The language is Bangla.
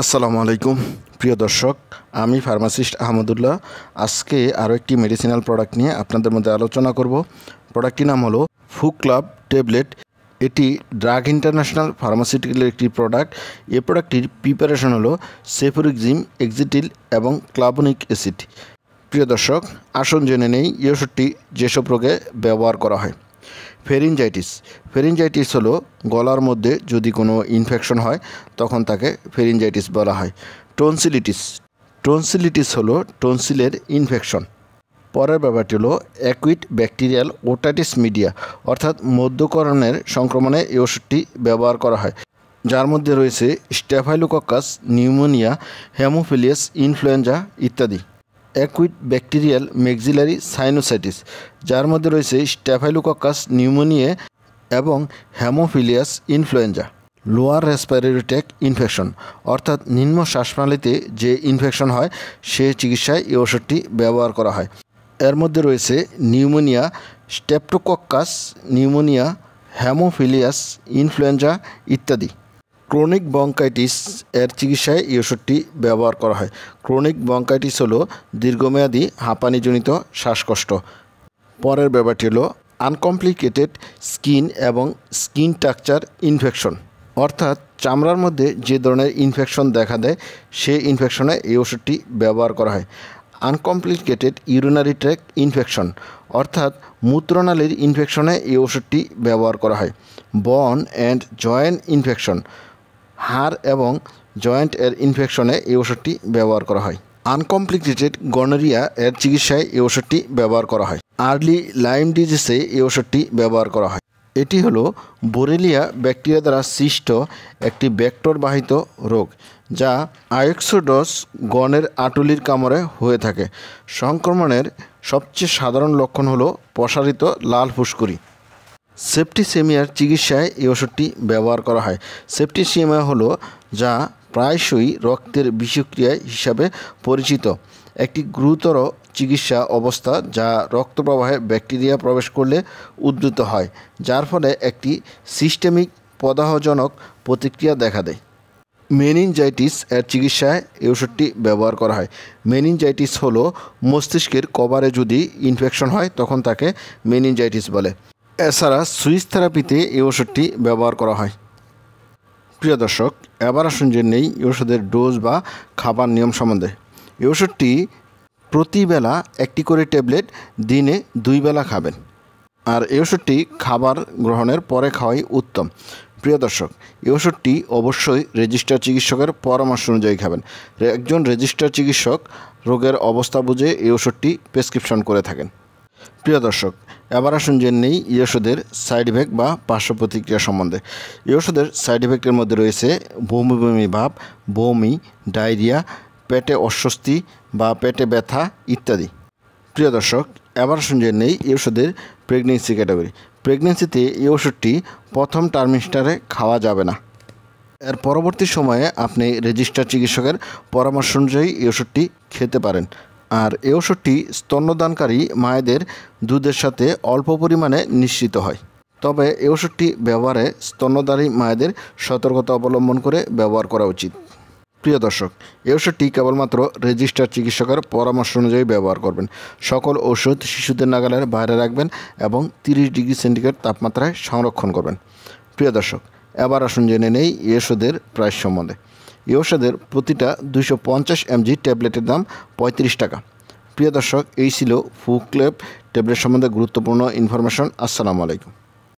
আসসালামু আলাইকুম প্রিয় দর্শক, আমি ফার্মাসিস্ট আহমদুল্লাহ। আজকে আরও একটি মেডিসিনাল প্রোডাক্ট নিয়ে আপনাদের মধ্যে আলোচনা করব। প্রোডাক্টটির নাম হলো ফুক্লাব ট্যাবলেট। এটি ড্রাগ ইন্টারন্যাশনাল ফার্মাসিউটিক্যালের একটি প্রোডাক্ট। এই প্রোডাক্টটির প্রিপারেশন হলো সেফোরিক্সিম, এক্সিটিল এবং ক্লাবনিক অ্যাসিড। প্রিয় দর্শক, আসুন জেনে নেই এই ওষুধটি যেসব রোগে ব্যবহার করা হয়। ফেরিনজাইটিস হলো গলার মধ্যে যদি কোনো ইনফেকশন হয় তখন তাকে ফেরিনজাইটিস বলা হয়। টনসিলিটিস হলো টনসিলের ইনফেকশন। পরের ব্যাপারটি হলো অ্যাকুইট ব্যাকটেরিয়াল ওটাইটিস মিডিয়া, অর্থাৎ মধ্যকরণের সংক্রমণে এই ওষুধটি ব্যবহার করা হয়, যার মধ্যে রয়েছে স্ট্যাফাইলোকক্কাস, নিউমোনিয়া, হেমোফিলিয়াস ইনফ্লুয়েঞ্জা ইত্যাদি। অ্যাকুইট ব্যাকটেরিয়াল ম্যাক্সিলারি সাইনোসাইটিস, যার মধ্যে রয়েছে স্ট্যাফাইলোকক্কাস নিউমোনিয়া এবং haemophilus influenza. Lower respiratory tract infection, অর্থাৎ নিম্ন শ্বাসনালীতে যে ইনফেকশন হয় সে চিকিৎসায় এই ওষুধটি ব্যবহার করা হয়। এর মধ্যে রয়েছে pneumonia, streptococcus pneumonia, haemophilus influenza ইত্যাদি। ক্রনিক ব্রঙ্কাইটিস এর চিকিৎসায় এই ওষুধটি ব্যবহার করা হয়। ক্রনিক ব্রঙ্কাইটিস হলো দীর্ঘমেয়াদী হাঁপানিজনিত শ্বাসকষ্ট। পরের ব্যাপারটি হলো আনকমপ্লিকেটেড স্কিন এবং স্কিন স্ট্রাকচার ইনফেকশন, অর্থাৎ চামড়ার মধ্যে যে ধরনের ইনফেকশন দেখা দেয় সেই ইনফেকশনে এই ওষুধটি ব্যবহার করা হয়। আনকমপ্লিকেটেড ইউরিনারি ট্র্যাক্ট ইনফেকশন, অর্থাৎ মূত্রনালীর ইনফেকশনে এই ওষুধটি ব্যবহার করা হয়। বোন অ্যান্ড জয়েন্ট ইনফেকশন, হাড় এবং জয়েন্ট এর ইনফেকশনে এই ওষুধটি ব্যবহার করা হয়। আনকমপ্লিকেটেড গনোরিয়া এর চিকিৎসায় এই ওষুধটি ব্যবহার করা হয়। আর্লি লাইম ডিজিজে এই ওষুধটি ব্যবহার করা হয়। এটি হলো বোরেলিয়া ব্যাকটেরিয়া দ্বারা সৃষ্ট একটি ভেক্টরবাহিত রোগ, যা আয়োক্সোডস গণের আটুলির কামড়ে হয়ে থাকে। সংক্রমণের সবচেয়ে সাধারণ লক্ষণ হলো প্রসারিত লাল ফুসকুড়ি। সেপ্টিসেমিয়ার চিকিৎসায় এই ওষুধটি ব্যবহার করা হয়। সেপ্টিসেমিয়া হলো যা প্রায়শই রক্তের বিষক্রিয়া হিসাবে পরিচিত, একটি গুরুতর চিকিৎসা অবস্থা যা রক্ত প্রবাহে ব্যাকটেরিয়া প্রবেশ করলে উদ্ভূত হয়, যার ফলে একটি সিস্টেমিক প্রদাহজনক প্রতিক্রিয়া দেখা দেয়। মেনিনজাইটিস এর চিকিৎসায় এই ওষুধটি ব্যবহার করা হয়। মেনিনজাইটিস হলো মস্তিষ্কের কভারে যদি ইনফেকশন হয় তখন তাকে মেনিনজাইটিস বলে। এছাড়া সুইচ থেরাপিতে এই ওষুধটি ব্যবহার করা হয়। প্রিয় দর্শক, এবার আসুন জেনে নেই এই ওষুধের ডোজ বা খাবার নিয়ম সম্বন্ধে। এই ওষুধটি প্রতিবেলা একটি করে ট্যাবলেট দিনে 2 বেলা খাবেন, আর এই ওষুধটি খাবার গ্রহণের পরে খাওয়াই উত্তম। প্রিয় দর্শক, এই ওষুধটি অবশ্যই রেজিস্টার চিকিৎসকের পরামর্শ অনুযায়ী খাবেন। একজন রেজিস্টার চিকিৎসক রোগের অবস্থা বুঝে এই ওষুধটি প্রেসক্রিপশন করে থাকেন। প্রিয় দর্শক, এবার আসুন জেনে নেই এই ওষুধের সাইড ইফেক্ট বা পার্শ্ব প্রতিক্রিয়া সম্বন্ধে। এই ওষুধের সাইড ইফেক্টের মধ্যে রয়েছে বমি বমি ভাব, বমি, ডায়রিয়া, পেটে অস্বস্তি বা পেটে ব্যথা ইত্যাদি। প্রিয় দর্শক, এবার আসুন জেনে নেই এই ওষুধের প্রেগনেন্সি ক্যাটাগরি। প্রেগনেন্সিতে এই ওষুধটি প্রথম টার্মিস্টারে খাওয়া যাবে না। এর পরবর্তী সময়ে আপনি রেজিস্টার চিকিৎসকের পরামর্শ অনুযায়ী এই ওষুধটি খেতে পারেন। আর এই ওষুধটি স্তন্যদানকারী মায়েদের দুধের সাথে অল্প পরিমাণে নিশ্চিত হয়। তবে এই ওষুধটি ব্যবহারে স্তন্যদানকারী মায়েদের সতর্কতা অবলম্বন করে ব্যবহার করা উচিত। প্রিয় দর্শক, এই ওষুধটি কেবলমাত্র রেজিস্টার চিকিৎসকের পরামর্শ অনুযায়ী ব্যবহার করবেন। সকল ওষুধ শিশুদের নাগালের বাইরে রাখবেন এবং 30 ডিগ্রি সেন্টিগ্রেড তাপমাত্রায় সংরক্ষণ করবেন। প্রিয় দর্শক, এবার আসুন জেনে নেই এই ওষুধের প্রাইস সম্বন্ধে। এই ওষুধের প্রতিটা 250 mg ট্যাবলেটের দাম 35 টাকা। প্রিয় দর্শক, এই ছিল ফুক্লাব ট্যাবলেট সম্বন্ধে গুরুত্বপূর্ণ ইনফরমেশন। আসসালামু আলাইকুম।